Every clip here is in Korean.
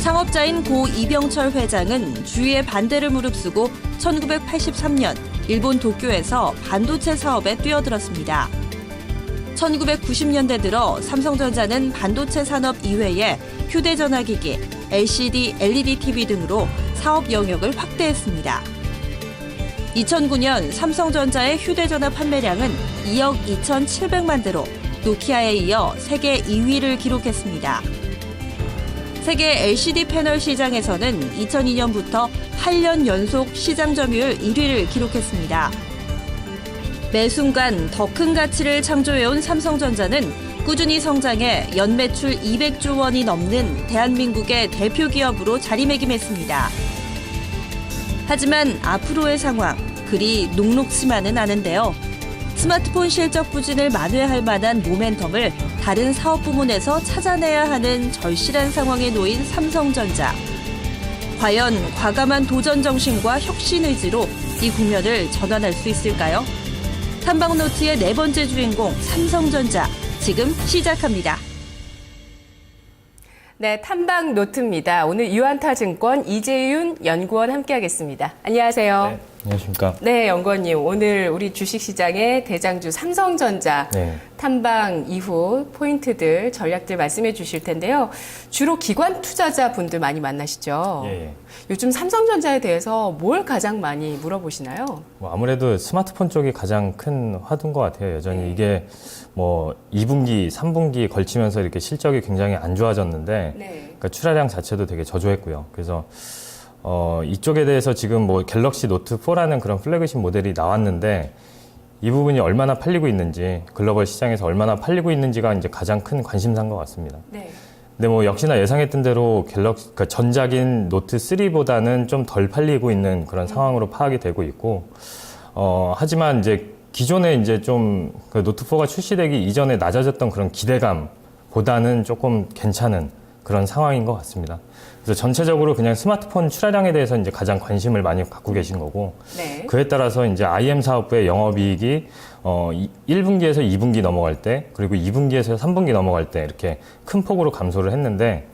창업자인 고 이병철 회장은 주위의 반대를 무릅쓰고 1983년 일본 도쿄에서 반도체 사업에 뛰어들었습니다. 1990년대 들어 삼성전자는 반도체 산업 이외에 휴대전화기기, LCD, LED TV 등으로 사업 영역을 확대했습니다. 2009년 삼성전자의 휴대전화 판매량은 2억 2,700만 대로 노키아에 이어 세계 2위를 기록했습니다. 세계 LCD 패널 시장에서는 2002년부터 8년 연속 시장 점유율 1위를 기록했습니다. 매 순간 더 큰 가치를 창조해온 삼성전자는 꾸준히 성장해 연매출 200조 원이 넘는 대한민국의 대표 기업으로 자리매김했습니다. 하지만 앞으로의 상황, 그리 녹록지만은 않은데요. 스마트폰 실적 부진을 만회할 만한 모멘텀을 다른 사업 부문에서 찾아내야 하는 절실한 상황에 놓인 삼성전자. 과연 과감한 도전 정신과 혁신 의지로 이 국면을 전환할 수 있을까요? 탐방노트의 네 번째 주인공 삼성전자, 지금 시작합니다. 네, 탐방노트입니다. 오늘 유한타증권 이재윤 연구원 함께하겠습니다. 안녕하세요. 네, 안녕하십니까. 네, 연구원님. 오늘 우리 주식시장의 대장주 삼성전자 탐방 이후 포인트들, 전략들 말씀해 주실 텐데요. 주로 기관 투자자분들 많이 만나시죠? 예. 요즘 삼성전자에 대해서 뭘 가장 많이 물어보시나요? 뭐 아무래도 스마트폰 쪽이 가장 큰 화두인 것 같아요. 여전히 이게 뭐 2분기, 3분기 걸치면서 이렇게 실적이 굉장히 안 좋아졌는데 그러니까 출하량 자체도 되게 저조했고요. 그래서 이쪽에 대해서 지금 뭐 갤럭시 노트 4라는 그런 플래그십 모델이 나왔는데 이 부분이 얼마나 팔리고 있는지, 글로벌 시장에서 얼마나 팔리고 있는지가 이제 가장 큰 관심사인 것 같습니다. 네. 근데 뭐 역시나 예상했던 대로 갤럭시, 그러니까 전작인 노트 3보다는 좀 덜 팔리고 있는 그런 상황으로 파악이 되고 있고, 하지만 이제 기존에 이제 좀 그 노트 4가 출시되기 이전에 낮아졌던 그런 기대감보다는 조금 괜찮은 그런 상황인 것 같습니다. 그래서 전체적으로 그냥 스마트폰 출하량에 대해서 이제 가장 관심을 많이 갖고 계신 거고, 그에 따라서 이제 IM 사업부의 영업이익이 1분기에서 2분기 넘어갈 때, 그리고 2분기에서 3분기 넘어갈 때 이렇게 큰 폭으로 감소를 했는데,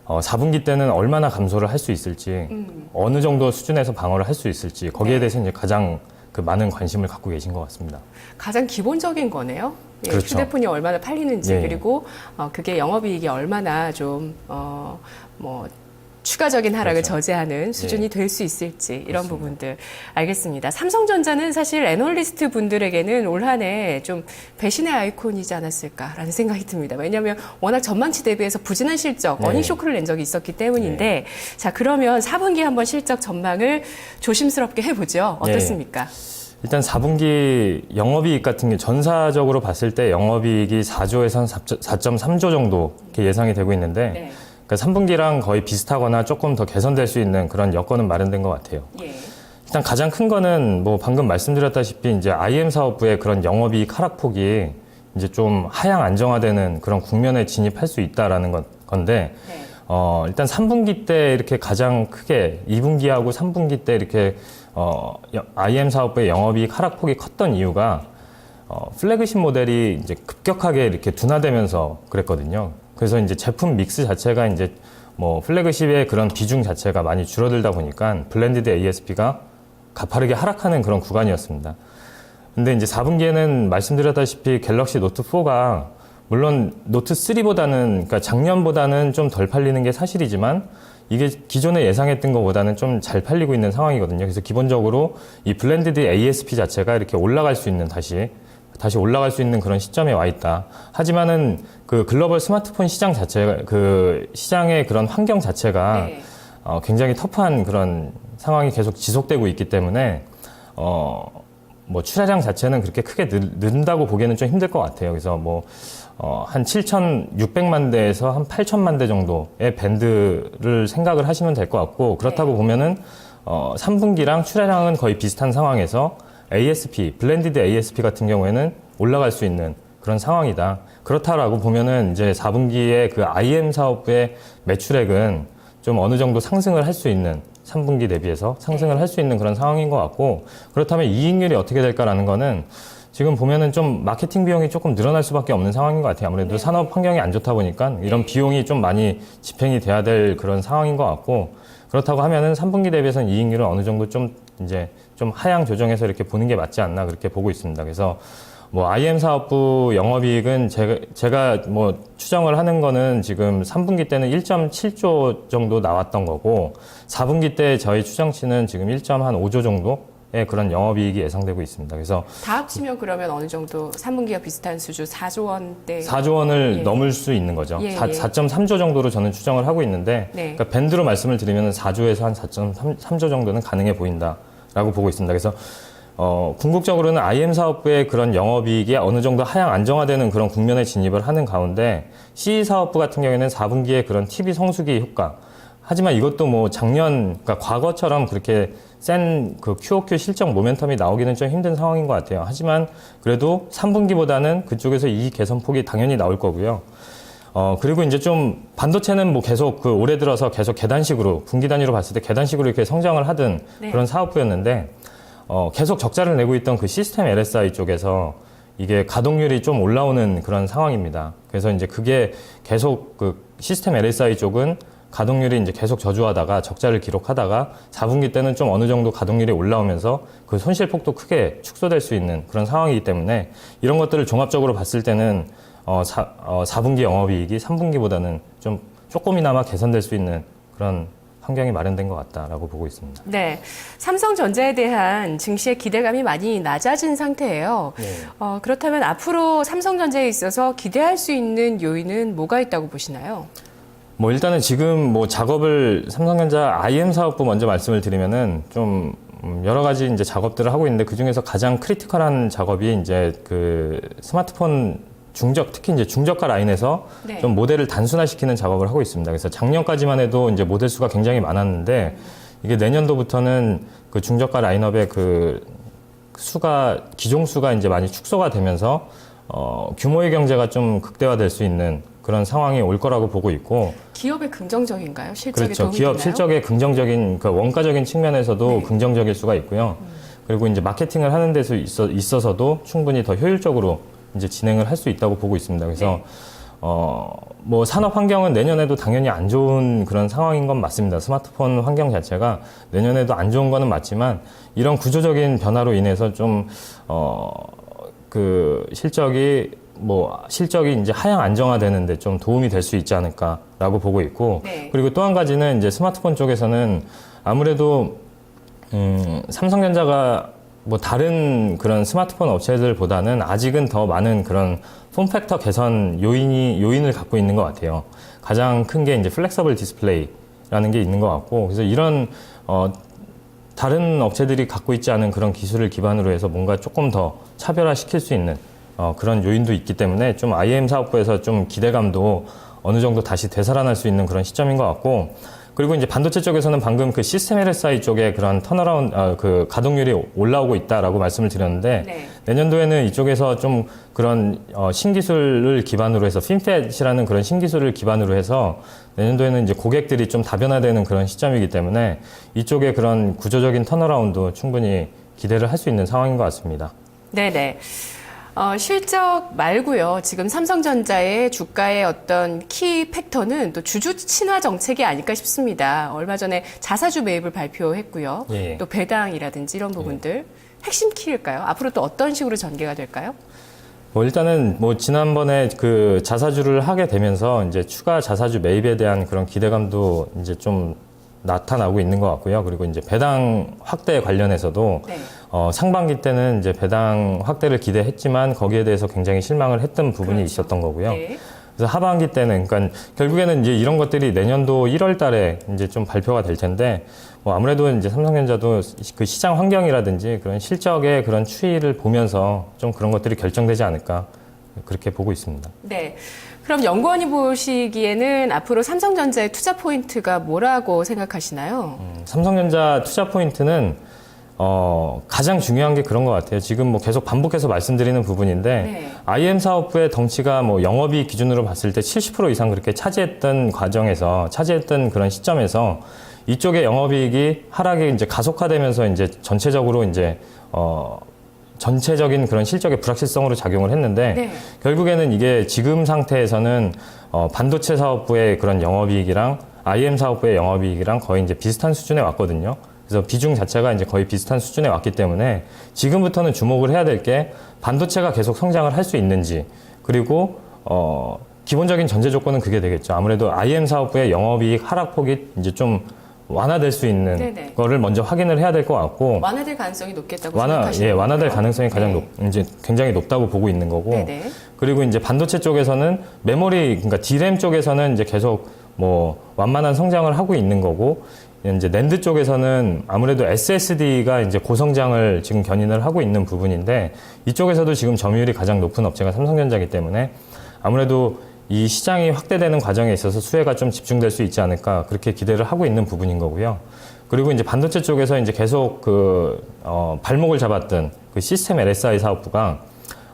4분기 때는 얼마나 감소를 할 수 있을지, 어느 정도 수준에서 방어를 할 수 있을지, 거기에 대해서 이제 가장 그 많은 관심을 갖고 계신 것 같습니다. 가장 기본적인 거네요. 예, 그렇죠. 휴대폰이 얼마나 팔리는지, 예. 그리고 그게 영업이익이 얼마나 좀 추가적인 하락을 그렇죠. 저지하는 수준이 예. 될 수 있을지, 이런 그렇습니다. 부분들 알겠습니다. 삼성전자는 사실 애널리스트 분들에게는 올 한 해 좀 배신의 아이콘이지 않았을까라는 생각이 듭니다. 왜냐하면 워낙 전망치 대비해서 부진한 실적, 네. 어닝 쇼크를 낸 적이 있었기 때문인데, 자, 그러면 4분기 한번 실적 전망을 조심스럽게 해보죠. 어떻습니까? 일단 4분기 영업이익 같은 게 전사적으로 봤을 때 영업이익이 4조에서 4.3조 정도 이렇게 예상이 되고 있는데, 그러니까 3분기랑 거의 비슷하거나 조금 더 개선될 수 있는 그런 여건은 마련된 것 같아요. 예. 일단 가장 큰 거는 뭐 방금 말씀드렸다시피 이제 IM 사업부의 그런 영업이익 하락폭이 이제 좀 하향 안정화되는 그런 국면에 진입할 수 있다라는 건데, 일단 3분기 때 이렇게 가장 크게 2분기하고 3분기 때 이렇게 IM 사업부의 영업이익 하락폭이 컸던 이유가 플래그십 모델이 이제 급격하게 이렇게 둔화되면서 그랬거든요. 그래서 이제 제품 믹스 자체가 이제 뭐 플래그십의 그런 비중 자체가 많이 줄어들다 보니까 블렌디드 ASP가 가파르게 하락하는 그런 구간이었습니다. 근데 이제 4분기에는 말씀드렸다시피 갤럭시 노트 4가 물론 노트 3보다는, 그러니까 작년보다는 좀 덜 팔리는 게 사실이지만 이게 기존에 예상했던 것보다는 좀 잘 팔리고 있는 상황이거든요. 그래서 기본적으로 이 블렌디드 ASP 자체가 이렇게 올라갈 수 있는 다시 올라갈 수 있는 그런 시점에 와 있다. 하지만은 그 글로벌 스마트폰 시장 자체가, 그 시장의 그런 환경 자체가 굉장히 터프한 그런 상황이 계속 지속되고 있기 때문에 뭐 출하량 자체는 그렇게 크게 는다고 보기에는 좀 힘들 것 같아요. 그래서 뭐 한 7,600만 대에서 한 8,000만 대 정도의 밴드를 생각을 하시면 될 것 같고, 그렇다고 보면은 3분기랑 출하량은 거의 비슷한 상황에서 ASP, 블렌디드 ASP 같은 경우에는 올라갈 수 있는 그런 상황이다. 그렇다라고 보면은 이제 4분기에 그 IM 사업부의 매출액은 좀 어느 정도 상승을 할 수 있는, 3분기 대비해서 상승을 할 수 있는 그런 상황인 것 같고, 그렇다면 이익률이 어떻게 될까라는 거는 지금 보면은 좀 마케팅 비용이 조금 늘어날 수밖에 없는 상황인 것 같아요. 아무래도 산업 환경이 안 좋다 보니까 이런 비용이 좀 많이 집행이 돼야 될 그런 상황인 것 같고, 그렇다고 하면은 3분기 대비해서는 이익률을 어느 정도 좀 이제 좀 하향 조정해서 이렇게 보는 게 맞지 않나 그렇게 보고 있습니다. 그래서 뭐 IM 사업부 영업이익은 제가 뭐 추정을 하는 거는 지금 3분기 때는 1.7조 정도 나왔던 거고, 4분기 때 저희 추정치는 지금 1.5조 정도의 그런 영업이익이 예상되고 있습니다. 그래서 다 합치면 그러면 어느 정도 3분기와 비슷한 수준 4조 원대 4조 원을 넘을 수 있는 거죠. 4.3조 정도로 저는 추정을 하고 있는데, 그러니까 밴드로 말씀을 드리면 4조에서 한 4.3조 정도는 가능해 보인다라고 보고 있습니다. 그래서 궁극적으로는 IM 사업부의 그런 영업이익이 어느 정도 하향 안정화되는 그런 국면에 진입을 하는 가운데, CE 사업부 같은 경우에는 4분기에 그런 TV 성수기 효과, 하지만 이것도 뭐 작년, 그러니까 과거처럼 그렇게 센 그 QOQ 실적 모멘텀이 나오기는 좀 힘든 상황인 것 같아요. 하지만 그래도 3분기보다는 그쪽에서 이익 개선 폭이 당연히 나올 거고요. 그리고 이제 좀 반도체는 뭐 계속 그 올해 들어서 계속 계단식으로, 분기 단위로 봤을 때 계단식으로 이렇게 성장을 하던 그런 사업부였는데, 계속 적자를 내고 있던 그 시스템 LSI 쪽에서 이게 가동률이 좀 올라오는 그런 상황입니다. 그래서 이제 그게 계속 그 시스템 LSI 쪽은 가동률이 이제 계속 저조하다가 적자를 기록하다가 4분기 때는 좀 어느 정도 가동률이 올라오면서 그 손실폭도 크게 축소될 수 있는 그런 상황이기 때문에, 이런 것들을 종합적으로 봤을 때는 4분기 영업이익이 3분기보다는 좀 조금이나마 개선될 수 있는 그런 환경이 마련된 것 같다라고 보고 있습니다. 네, 삼성전자에 대한 증시의 기대감이 많이 낮아진 상태예요. 그렇다면 앞으로 삼성전자에 있어서 기대할 수 있는 요인은 뭐가 있다고 보시나요? 뭐 일단은 지금 뭐 작업을 삼성전자 IM 사업부 먼저 말씀을 드리면은 좀 여러 가지 이제 작업들을 하고 있는데, 그 중에서 가장 크리티컬한 작업이 이제 그 스마트폰 특히 이제 중저가 라인에서 좀 모델을 단순화시키는 작업을 하고 있습니다. 그래서 작년까지만 해도 이제 모델 수가 굉장히 많았는데, 이게 내년도부터는 그 중저가 라인업의 그 기종 수가 이제 많이 축소가 되면서 규모의 경제가 좀 극대화될 수 있는 그런 상황이 올 거라고 보고 있고. 기업에 긍정적인가요? 실적에 그렇죠. 도움이 기업 되나요? 실적에 긍정적인, 그 원가적인 측면에서도 긍정적일 수가 있고요. 그리고 이제 마케팅을 하는 데서 있어서도 충분히 더 효율적으로 이제 진행을 할 수 있다고 보고 있습니다. 그래서 뭐 산업 환경은 내년에도 당연히 안 좋은 그런 상황인 건 맞습니다. 스마트폰 환경 자체가 내년에도 안 좋은 거는 맞지만, 이런 구조적인 변화로 인해서 좀 그 실적이 이제 하향 안정화되는데 좀 도움이 될 수 있지 않을까라고 보고 있고, 그리고 또 한 가지는 이제 스마트폰 쪽에서는 아무래도 삼성전자가 뭐 다른 그런 스마트폰 업체들보다는 아직은 더 많은 그런 폼팩터 개선 요인을 갖고 있는 것 같아요. 가장 큰 게 이제 플렉서블 디스플레이라는 게 있는 것 같고, 그래서 이런 다른 업체들이 갖고 있지 않은 그런 기술을 기반으로 해서 뭔가 조금 더 차별화시킬 수 있는 그런 요인도 있기 때문에, 좀 IM 사업부에서 좀 기대감도 어느 정도 다시 되살아날 수 있는 그런 시점인 것 같고, 그리고 이제 반도체 쪽에서는 방금 그 시스템 LSI 쪽에 그런 턴어라운드, 그 가동률이 올라오고 있다라고 말씀을 드렸는데, 내년도에는 이쪽에서 좀 그런 신기술을 기반으로 해서 핀팻이라는 그런 신기술을 기반으로 해서 내년도에는 이제 고객들이 좀 다변화되는 그런 시점이기 때문에, 이쪽에 그런 구조적인 턴어라운드 충분히 기대를 할 수 있는 상황인 것 같습니다. 네네. 실적 말고요. 지금 삼성전자의 주가의 어떤 키 팩터는 또 주주 친화 정책이 아닐까 싶습니다. 얼마 전에 자사주 매입을 발표했고요. 또 배당이라든지 이런 부분들 핵심 키일까요? 앞으로 또 어떤 식으로 전개가 될까요? 뭐 일단은 뭐 지난번에 그 자사주를 하게 되면서 이제 추가 자사주 매입에 대한 그런 기대감도 이제 좀 나타나고 있는 것 같고요. 그리고 이제 배당 확대 관련해서도 상반기 때는 이제 배당 확대를 기대했지만 거기에 대해서 굉장히 실망을 했던 부분이 있었던 거고요. 그래서 하반기 때는, 그러니까 결국에는 이제 이런 것들이 내년도 1월 달에 이제 좀 발표가 될 텐데, 뭐 아무래도 이제 삼성전자도 그 시장 환경이라든지 그런 실적의 그런 추이를 보면서 좀 그런 것들이 결정되지 않을까, 그렇게 보고 있습니다. 네. 그럼 연구원이 보시기에는 앞으로 삼성전자의 투자 포인트가 뭐라고 생각하시나요? 삼성전자 투자 포인트는 가장 중요한 게 그런 것 같아요. 지금 뭐 계속 반복해서 말씀드리는 부분인데, IM 사업부의 덩치가 뭐 영업이익 기준으로 봤을 때 70% 이상 그렇게 차지했던 그런 시점에서 이쪽의 영업이익이 하락이 이제 가속화되면서 이제 전체적으로 이제 전체적인 그런 실적의 불확실성으로 작용을 했는데 네. 결국에는 이게 지금 상태에서는 반도체 사업부의 그런 영업이익이랑 IM 사업부의 영업이익이랑 거의 이제 비슷한 수준에 왔거든요. 그래서 비중 자체가 이제 거의 비슷한 수준에 왔기 때문에 지금부터는 주목을 해야 될 게 반도체가 계속 성장을 할 수 있는지, 그리고 기본적인 전제 조건은 그게 되겠죠. 아무래도 IM 사업부의 영업이익 하락폭이 이제 좀 완화될 수 있는 네네. 거를 먼저 확인을 해야 될 것 같고, 완화될 가능성이 높겠다고 생각하시나요? 예, 완화될 가능성이 가장 네. 이제 굉장히 높다고 보고 있는 거고, 네네. 그리고 이제 반도체 쪽에서는 메모리, 그러니까 D램 쪽에서는 이제 계속 뭐 완만한 성장을 하고 있는 거고, 이제 낸드 쪽에서는 아무래도 SSD가 이제 고성장을 지금 견인을 하고 있는 부분인데, 이쪽에서도 지금 점유율이 가장 높은 업체가 삼성전자이기 때문에 아무래도 이 시장이 확대되는 과정에 있어서 수혜가 좀 집중될 수 있지 않을까, 그렇게 기대를 하고 있는 부분인 거고요. 그리고 이제 반도체 쪽에서 이제 계속 발목을 잡았던 그 시스템 LSI 사업부가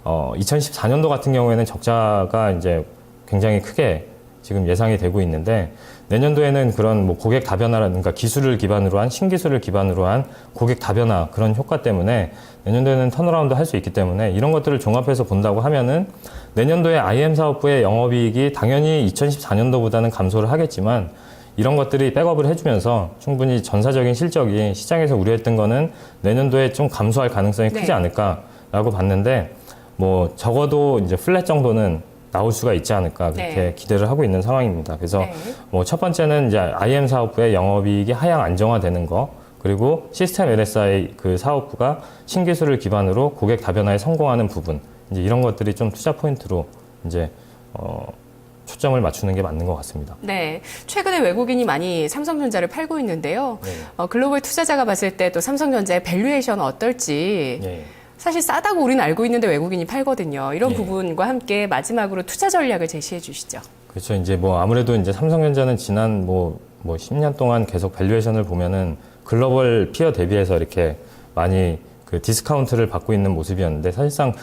2014년도 같은 경우에는 적자가 이제 굉장히 크게 지금 예상이 되고 있는데, 내년도에는 그런 뭐 고객 다변화라든가 기술을 기반으로 한 신기술을 기반으로 한 고객 다변화 그런 효과 때문에 내년도에는 턴어라운드 할 수 있기 때문에 이런 것들을 종합해서 본다고 하면은 내년도에 IM 사업부의 영업이익이 당연히 2014년도보다는 감소를 하겠지만 이런 것들이 백업을 해주면서 충분히 전사적인 실적이 시장에서 우려했던 거는 내년도에 좀 감소할 가능성이 크지 네. 않을까라고 봤는데, 뭐 적어도 이제 플랫 정도는 나올 수가 있지 않을까 그렇게 네. 기대를 하고 있는 상황입니다. 그래서 네. 뭐 첫 번째는 이제 IM 사업부의 영업이익이 하향 안정화되는 거, 그리고 시스템 LSI 그 사업부가 신기술을 기반으로 고객 다변화에 성공하는 부분, 이제 이런 것들이 좀 투자 포인트로 이제 초점을 맞추는 게 맞는 것 같습니다. 네, 최근에 외국인이 많이 삼성전자를 팔고 있는데요. 네. 글로벌 투자자가 봤을 때 또 삼성전자의 밸류에이션은 어떨지 예. 사실 싸다고 우리는 알고 있는데 외국인이 팔거든요. 이런 예. 부분과 함께 마지막으로 투자 전략을 제시해 주시죠. 그렇죠. 이제 뭐 아무래도 이제 삼성전자는 지난 뭐 10년 동안 계속 밸류에이션을 보면은 글로벌 피어 대비해서 이렇게 많이 그 디스카운트를 받고 있는 모습이었는데, 사실상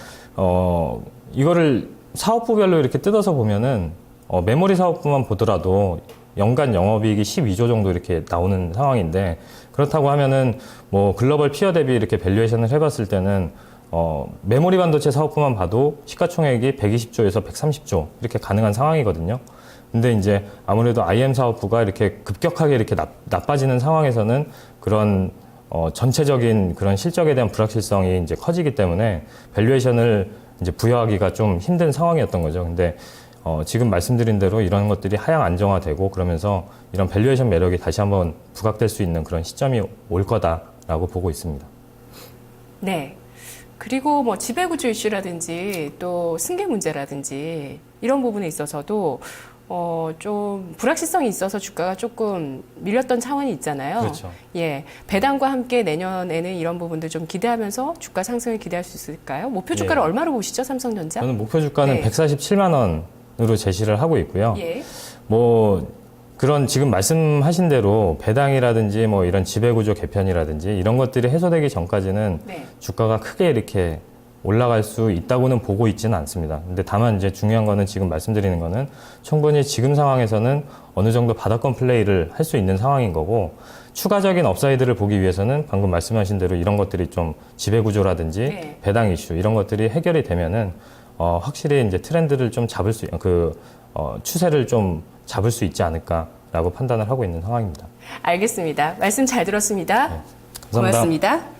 이거를 사업부별로 이렇게 뜯어서 보면은 메모리 사업부만 보더라도 연간 영업이익이 12조 정도 이렇게 나오는 상황인데, 그렇다고 하면은 뭐 글로벌 피어 대비 이렇게 밸류에이션을 해봤을 때는 메모리 반도체 사업부만 봐도 시가총액이 120조에서 130조 이렇게 가능한 상황이거든요. 근데 이제 아무래도 IM 사업부가 이렇게 급격하게 이렇게 나빠지는 상황에서는 그런 전체적인 그런 실적에 대한 불확실성이 이제 커지기 때문에 밸류에이션을 이제 부여하기가 좀 힘든 상황이었던 거죠. 근데 지금 말씀드린 대로 이런 것들이 하향 안정화되고 그러면서 이런 밸류에이션 매력이 다시 한번 부각될 수 있는 그런 시점이 올 거다라고 보고 있습니다. 네. 그리고 뭐 지배구조 이슈라든지 또 승계 문제라든지 이런 부분에 있어서도 좀 불확실성이 있어서 주가가 조금 밀렸던 차원이 있잖아요. 그렇죠. 예. 배당과 함께 내년에는 이런 부분들 좀 기대하면서 주가 상승을 기대할 수 있을까요? 목표 주가를 예. 얼마로 보시죠, 삼성전자? 저는 목표 주가는 네. 147만 원으로 제시를 하고 있고요. 예. 뭐 그런 지금 말씀하신 대로 배당이라든지 뭐 이런 지배구조 개편이라든지 이런 것들이 해소되기 전까지는 네. 주가가 크게 이렇게 올라갈 수 있다고는 보고 있지는 않습니다. 근데 다만 이제 중요한 거는 지금 말씀드리는 거는 충분히 지금 상황에서는 어느 정도 바닥권 플레이를 할 수 있는 상황인 거고, 추가적인 업사이드를 보기 위해서는 방금 말씀하신 대로 이런 것들이 좀 지배구조라든지 네. 배당 이슈 이런 것들이 해결이 되면은 확실히 이제 트렌드를 좀 잡을 수, 추세를 좀 잡을 수 있지 않을까라고 판단을 하고 있는 상황입니다. 알겠습니다. 말씀 잘 들었습니다. 네, 감사합니다. 고맙습니다.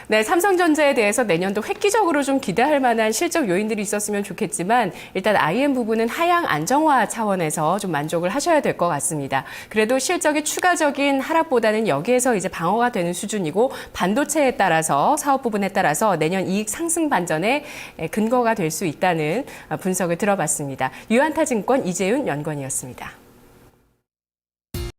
네, 삼성전자에 대해서 내년도 획기적으로 좀 기대할 만한 실적 요인들이 있었으면 좋겠지만 일단 IM 부분은 하향 안정화 차원에서 좀 만족을 하셔야 될 것 같습니다. 그래도 실적의 추가적인 하락보다는 여기에서 이제 방어가 되는 수준이고, 반도체에 따라서 사업 부분에 따라서 내년 이익 상승 반전의 근거가 될 수 있다는 분석을 들어봤습니다. 유한타증권 이재윤 연구원이었습니다.